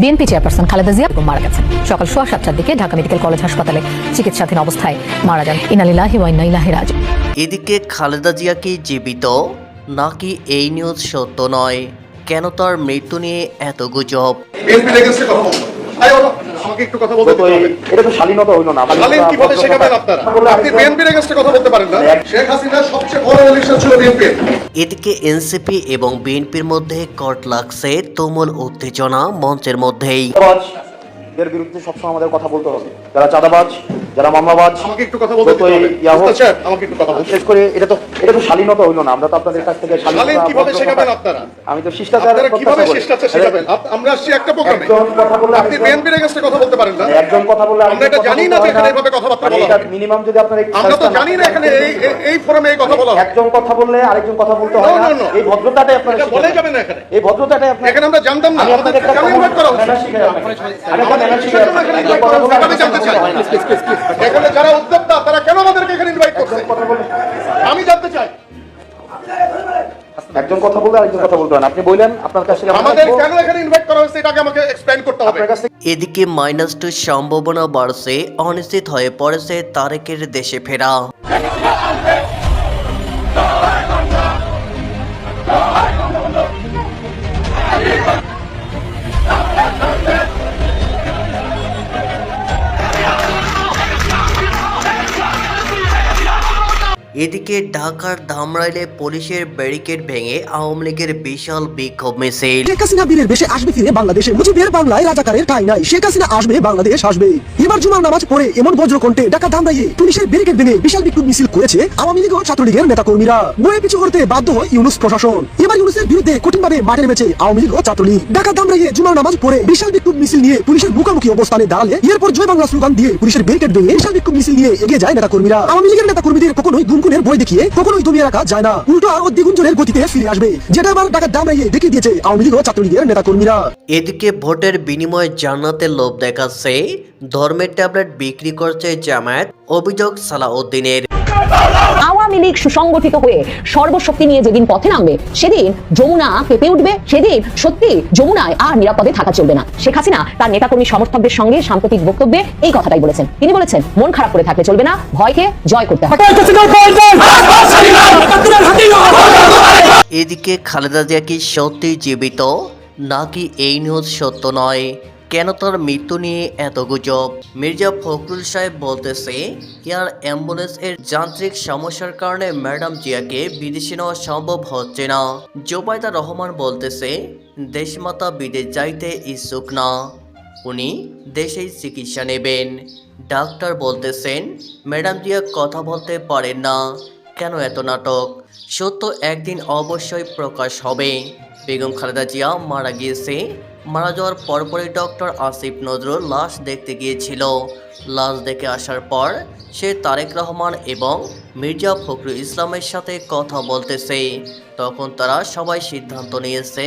BNP chairperson Khaleda Zia মারা গেছেন। সকাল 7:15টার দিকে ঢাকা মেডিকেল কলেজ হাসপাতালে চিকিৎসাধীন অবস্থায় মারা যান। ইন্না লিল্লাহি ওয়া ইন্না ইলাইহি রাজিউন। এদিকে খালেদা জিয়া কি জীবিত নাকি এই নিউজ সত্য নয়? কেন তার মৃত্যু নিয়ে এত গুজব? আমাকে একটু কথা বলতে হবে। এটা তো শালীনতা হইল না। শালীন কি বলে শেখাবেন আপনারা? আপনি বিএনপির এগেইনস্টে কথা বলতে পারেন না। শেখ হাসিনার সবচেয়ে বড় ইলেকশন ছিল বিএনপি। এদিকে এনসিপি এবং বিএনপির মধ্যে কট লাগছে তুমুল উত্তেজনা মঞ্চের মধ্যেই। এর বিরুদ্ধে সবসময় আমাদের কথা বলতে হবে। যারা চাঁদাবাজ, যারা মামলাবাজ, আমাকে একটু কথা বলতে হবে। স্যার আমাকে একটু কথা বলতে। বিশেষ করে এটা তো শালীনতা হইল না। আমরা তো আপনাদের কাছ থেকে শালীন কি বলে শেখাবেন আপনারা? আমি তো শিষ্টাচার আপনারা কিভাবে শিষ্টাচার শেখাবেন? আমরা আসছি একটা প্রোগ্রামে। আপনি বিএনপির এগেইনস্টে কথা বলতে পারেন না। একজন কথা বললে আমরা এটা জানি না যে এখানে এভাবে কথাবার্তা বলা এটা মিনিমাম যদি আপনারা আমরা তো জানি না এখানে এই ফোরামে এই কথা বলা। একজন কথা বললে আরেকজন কথা বলতে হয় না। এই ভদ্রতাটাই আপনারা এটা বলে যাবেন না এখানে। এই ভদ্রতাটাই আপনারা এখানে আমরা জানতাম না। আমি আপনাদের একটা ইনভাইট করা হচ্ছে। এখানে যারা উদ্যোক্তা তারা কেন আমাদেরকে এখানে ইনভাইট করছে আমি জানতে চাই। একজন কথা বললে আরেকজন কথা বলতে হয় না। আপনি বললেন আপনার কাছে আমাদের কেন এখানে ইনভাইট করা হয়েছে এটাকে আমাকে এক্সপ্লেইন করতে হবে। এদিকে -2 সম্ভাবনা বাড়ছে, অনিশ্চিত হয়ে পড়েছে তারেকের দেশে ফেরা। এদিকে ঢাকার ধামরাইলে পুলিশের ব্যারিকেড ভেঙে আওয়ামী লীগের বিশাল বিক্ষোভ মিছিল। শেখ হাসিনা বীরের বেশে আসবে ফিরে বাংলাদেশে। মুজিবের বাংলায় রাজাকারের ঠাঁই নাই। শেখ হাসিনা আসবে, বাংলাদেশ আসবে। এবার জুমার নামাজ পড়ে এমন বজ্রকণ্ঠে ঢাকা ধামরাইয়ে পুলিশের ব্যারিকেড ভেঙে বিশাল বিক্ষোভ মিছিল করেছে আওয়ামী লীগ ও ছাত্রলীগের নেতাকর্মীরা। বয়ে পিছু করতে বাধ্য হয় ইউনূস প্রশাসন। এবার ইউনূসের বিরুদ্ধে কঠিনভাবে মাঠে নেমেছে আওয়ামী লীগ ও ছাত্রলীগ। ঢাকা ধামরাইয়ে জুমার নামাজ পড়ে বিশাল বিক্ষোভ মিছিল নিয়ে পুলিশের মুখোমুখি অবস্থানে দাঁড়ালে এরপর জয় বাংলা স্লোগান দিয়ে পুলিশের ব্যারিকেড ভেঙে বিশাল বিক্ষোভ মিছিল নিয়ে এগিয়ে যায় নেতাকর্মীরা। আওয়ামী লীগের নেতাকর্মীদের কখনোই গুনগুনের ভয় দেখিয়ে কখনোই দমিয়ে রাখা যায় না। উল্টো আরো দ্বিগুণজনের গতিতে ফিরে আসবে, যেটা এবার ঢাকা ধামরাইয়ে দেখিয়ে দিয়েছে আওয়ামী লীগ ও ছাত্রলীগের নেতাকর্মীরা। এদিকে ভোটের বিনিময়ে জান্নাতের লোভ দেখাচ্ছে, ধর্মের ট্যাবলেট বিক্রি করছে জামায়াত, অভিযোগ সালাউদ্দিনের। আওয়ামী লীগ সুসংগঠিত হয়ে সর্বশক্তি নিয়ে যেদিন পথে নামবে সেদিন যমুনা কেঁপে উঠবে। সেদিন সত্যি যমুনায় আর নিরাপদে থাকা চলবে না। শেখ হাসিনা তার নেতাকর্মী সমর্থকদের সঙ্গে সাম্প্রতিক বক্তব্যে এই কথাটাই বলেছেন। তিনি বলেছেন, মন খারাপ করে থাকলে চলবে না, ভয়কে জয় করতে হবে। এদিকে খালেদা জিয়া কি সত্যি জীবিত নাকি এই নিউজ সত্য নয়? কেন তার মৃত্যু নিয়ে এত গুজব? মির্জা ফখরুল সাহেব বলতেছে এয়ার অ্যাম্বুলেন্স এর যান্ত্রিক সমস্যার কারণে ম্যাডাম জিয়াকে বিদেশে নেওয়া সম্ভব হচ্ছে না। জোবাইদা রহমান বলতেছে দেশমাতা বিদেশ যাইতে ইচ্ছুক না, উনি দেশেই চিকিৎসা নেবেন। ডাক্তার বলতেছেন ম্যাডাম জিয়া কথা বলতে পারেন না। কেন এত নাটক? সত্য একদিন অবশ্যই প্রকাশ হবে। বেগম খালেদা জিয়া মারা গিয়েছে। মারা যাওয়ার পরপরই ডক্টর আসিফ নজরুল লাশ দেখতে গিয়েছিল। লাশ দেখে আসার পর সে তারেক রহমান এবং মির্জা ফখরুল ইসলামের সাথে কথা বলতেছে। তখন তারা সবাই সিদ্ধান্ত নিয়েছে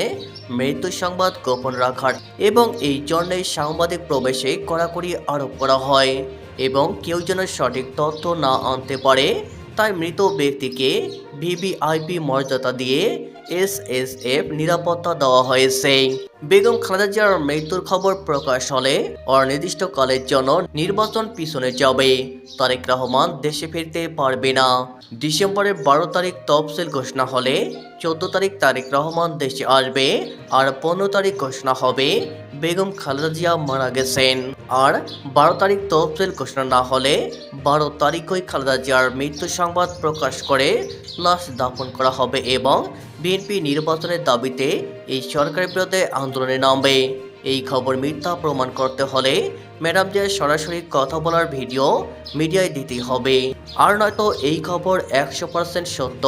মৃত্যু সংবাদ গোপন রাখার, এবং এই জন্যই সাংবাদিক প্রবেশে কড়াকড়ি আরোপ করা হয় এবং কেউ যেন সঠিক তথ্য না আনতে পারে। তাই মৃত ব্যক্তিকে ভিভিআইপি মর্যাদা দিয়ে এসএসএফ নিরাপত্তা দেওয়া হয়েছে। বেগম খালেদা জিয়ার মৃত্যুর খবর প্রকাশ হলে অনির্দিষ্টকালের জন্য নির্বাচন পিছনে যাবে। তারেক রহমান দেশে ফিরতে পারবে না। ডিসেম্বরের 12 তারিখ তফসিল ঘোষণা হলে 14 তারিখ তারেক রহমান দেশে আসবে, আর 15 তারিখ ঘোষণা হবে বেগম খালেদা জিয়া মারা গেছেন। আর 12 তারিখ তফসিল ঘোষণা না হলে 12 তারিখই খালেদা জিয়ার মৃত্যু সংবাদ প্রকাশ করে লাশ দাফন করা হবে এবং বিএনপি নির্বাচনের দাবিতে এই সরকারের বিরুদ্ধে আন্দোলনে নামবে। এই খবর মিথ্যা প্রমাণ করতে হলে ম্যাডাম জিয়ার সরাসরি কথা বলার ভিডিও মিডিয়ায় দিতে হবে, আর নয়তো এই খবর 100% সত্য।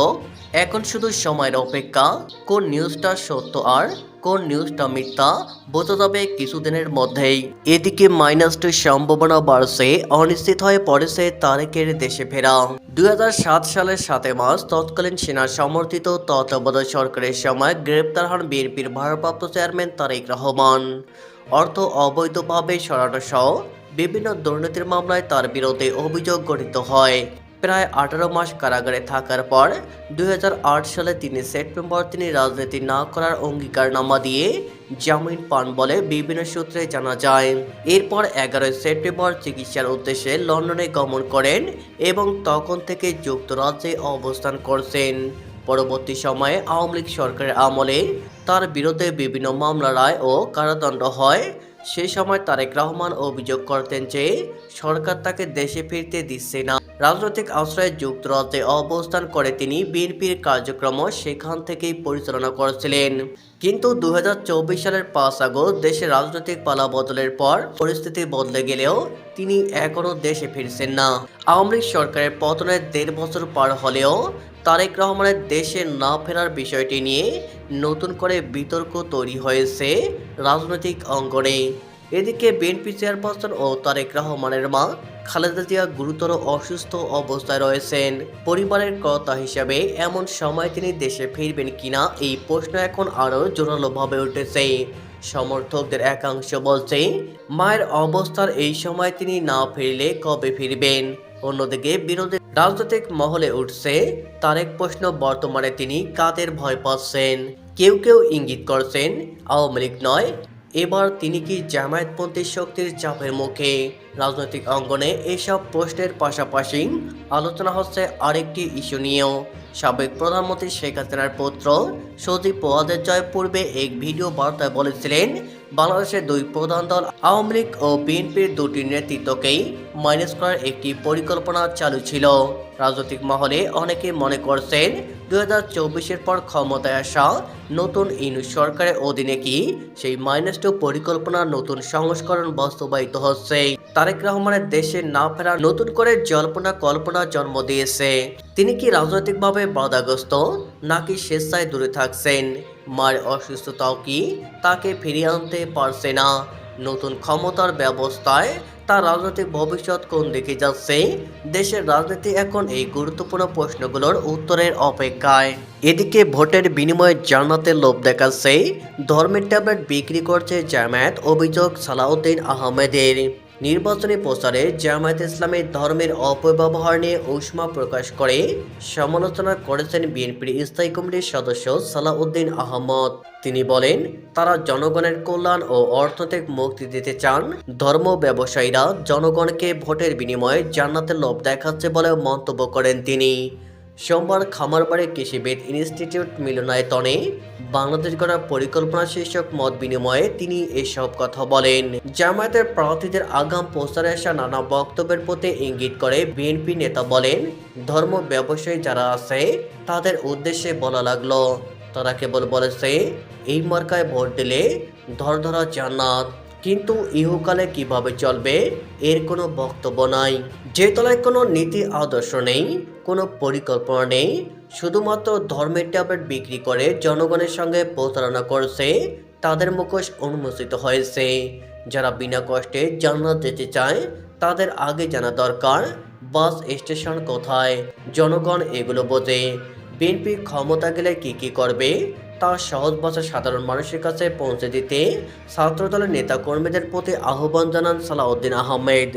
এখন শুধু সময়ের অপেক্ষা, কোন নিউজটা সত্য আর কোন নিউজটা মিথ্যা বোঝা যাবে কিছুদিনের মধ্যেই। এদিকে -2 সম্ভাবনা বাড়ছে, অনিশ্চিত হয়ে পড়েছে তারেকের দেশে ফেরা। 2007 সালের 7 মার্চ তৎকালীন সেনা সমর্থিত তত্ত্বাবধায়ক সরকারের সময় গ্রেপ্তার হন বিএনপির ভারপ্রাপ্ত চেয়ারম্যান তারেক রহমান। অর্থ অবৈধভাবে সরানো সহ বিভিন্ন দুর্নীতির মামলায় তার বিরুদ্ধে অভিযোগ গঠিত হয়। প্রায় 18 মাস কারাগারে থাকার পর 2008 সালে 3 সেপ্টেম্বর তিনি রাজনীতি না করার অঙ্গীকারনামা দিয়ে জামিন পান বলে বিভিন্ন সূত্রে জানা যায়। এরপর 11 সেপ্টেম্বর চিকিৎসার উদ্দেশ্যে লন্ডনে গমন করেন এবং তখন থেকে যুক্তরাজ্যে অবস্থান করছেন। পরবর্তী সময়ে আওয়ামী লীগ সরকারের আমলে তার বিরুদ্ধে বিভিন্ন মামলা রায় ও কারাদণ্ড হয়। সেই সময় তারেক রহমান অভিযোগ করতেন যে সরকার তাকে দেশে ফিরতে দিচ্ছে না। রাজনৈতিক আশ্রয়ে যুক্তরাজ্যে অবস্থান করে তিনি বিএনপির কার্যক্রম সেখান থেকেই পরিচালনা করেছিলেন। কিন্তু 2024 সালের 5 আগস্ট দেশে রাজনৈতিক পালাবদলের পর পরিস্থিতি বদলে গেলেও তিনি এখনও দেশে ফিরছেন না। আওয়ামী লীগ সরকারের পতনের 1.5 বছর পার হলেও তারেক রহমানের দেশে না ফেরার বিষয়টি নিয়ে নতুন করে বিতর্ক তৈরি হয়েছে রাজনৈতিক অঙ্গনে। এদিকে বিএনপি চেয়ারপারসন ও তারেক রহমানের মা খালেদা জিয়া গুরুতর অসুস্থ অবস্থায় রয়েছেন। পরিবারের কর্তা হিসেবে এমন সময় তিনি দেশে ফিরবেন কিনা এই প্রশ্ন এখন আরও জোরালোভাবে উঠেছে। সমর্থকদের একাংশ বলছে মায়ের অবস্থার এই সময় তিনি না ফিরলে কবে ফিরবেন। অন্যদিকে বিরোধী রাজনৈতিক মহলে উঠছে তারেক প্রশ্ন, বর্তমানে তিনি কাদের ভয় পাচ্ছেন। কেউ কেউ ইঙ্গিত করছেন আওয়ামী লীগ নয়, এবার তিনি কি জামায়াতপন্থী শক্তির চাপের মুখে। রাজনৈতিক অঙ্গনে এসব প্রশ্নের পাশাপাশি আলোচনা হচ্ছে আরেকটি ইস্যু নিয়েও। সাবেক প্রধানমন্ত্রী শেখ হাসিনার পুত্র সজীব ওয়াজেদ জয় পূর্বে এক ভিডিও বার্তায় বলেছিলেন বাংলাদেশের দুই প্রধান দল আওয়ামী লীগ ও বিএনপির দুটি নেতৃত্বকেই মাইনাস করার একটি পরিকল্পনা চালু ছিল। রাজনৈতিক মহলে অনেকে মনে করছেন 2024-এর পর ক্ষমতায় আসা নতুন ইউনূস সরকারের অধীনে কি সেই -2 পরিকল্পনার নতুন সংস্করণ বাস্তবায়িত হচ্ছে। তারেক রহমানের দেশে না ফেরা নতুন করে জল্পনা কল্পনা জন্ম দিয়েছে। তিনি কি রাজনৈতিকভাবে বাধাগ্রস্ত নাকি স্বেচ্ছায় দূরে থাকছেন? মায়ের অসুস্থতাও কি তাকে ফিরিয়ে আনতে পারছে না? নতুন ক্ষমতার ব্যবস্থায় তার রাজনৈতিক ভবিষ্যৎ কোন দিকে যাচ্ছে? দেশের রাজনীতি এখন এই গুরুত্বপূর্ণ প্রশ্নগুলোর উত্তরের অপেক্ষায়। এদিকে ভোটের বিনিময়ে জান্নাতের লোভ দেখাচ্ছে, ধর্মের ট্যাবলেট বিক্রি করছে জামায়াত, অভিযোগ সালাউদ্দিন আহমেদের। নির্বাচনী প্রচারে জামায়াত ইসলামের ধর্মের অপব্যবহার নিয়ে উষ্মা প্রকাশ করে সমালোচনা করেছেন বিএনপির স্থায়ী কমিটির সদস্য সালাউদ্দিন আহমদ। তিনি বলেন, তারা জনগণের কল্যাণ ও অর্থনৈতিক মুক্তি দিতে চান। ধর্ম ব্যবসায়ীরা জনগণকে ভোটের বিনিময়ে জান্নাতের লোভ দেখাচ্ছে বলে মন্তব্য করেন তিনি। সোমবার খামারবাড়ি কৃষিবিদ ইনস্টিটিউট মিলনায়তনে বাংলাদেশ গড়ার পরিকল্পনা শীর্ষক মত বিনিময়ে তিনি এসব কথা বলেন। জামায়াতের প্রার্থীদের আগাম প্রচারে আসা নানা বক্তব্যের প্রতি ইঙ্গিত করে বিএনপি নেতা বলেন, ধর্ম ব্যবসায়ী যারা আছে তাদের উদ্দেশ্যে বলা লাগলো, তারা কেবল বলেছে এই মার্কায় ভোট দিলে ধরা জান্নাত, কিন্তু ইহকালে কিভাবে চলবে এর কোনো বক্তব্য নাই। যে তলায় কোনো নীতি আদর্শ নেই, কোনো পরিকল্পনা নেই, শুধুমাত্র ধর্মের ট্যাবলেট বিক্রি করে জনগণের সঙ্গে প্রতারণা করছে, তাদের মুখোশ উন্মোচিত হয়েছে। যারা বিনা কষ্টে জান্নাত যেতে চায় তাদের আগে জানা দরকার বাস স্টেশন কোথায়। জনগণ এগুলো বোঝে। বিএনপি ক্ষমতা গেলে কি করবে তা সহজ ভাষা সাধারণ মানুষের কাছে পৌঁছে দিতে ছাত্রদলের নেতাকর্মীদের প্রতি আহ্বান জানান সালাউদ্দিন আহমেদ।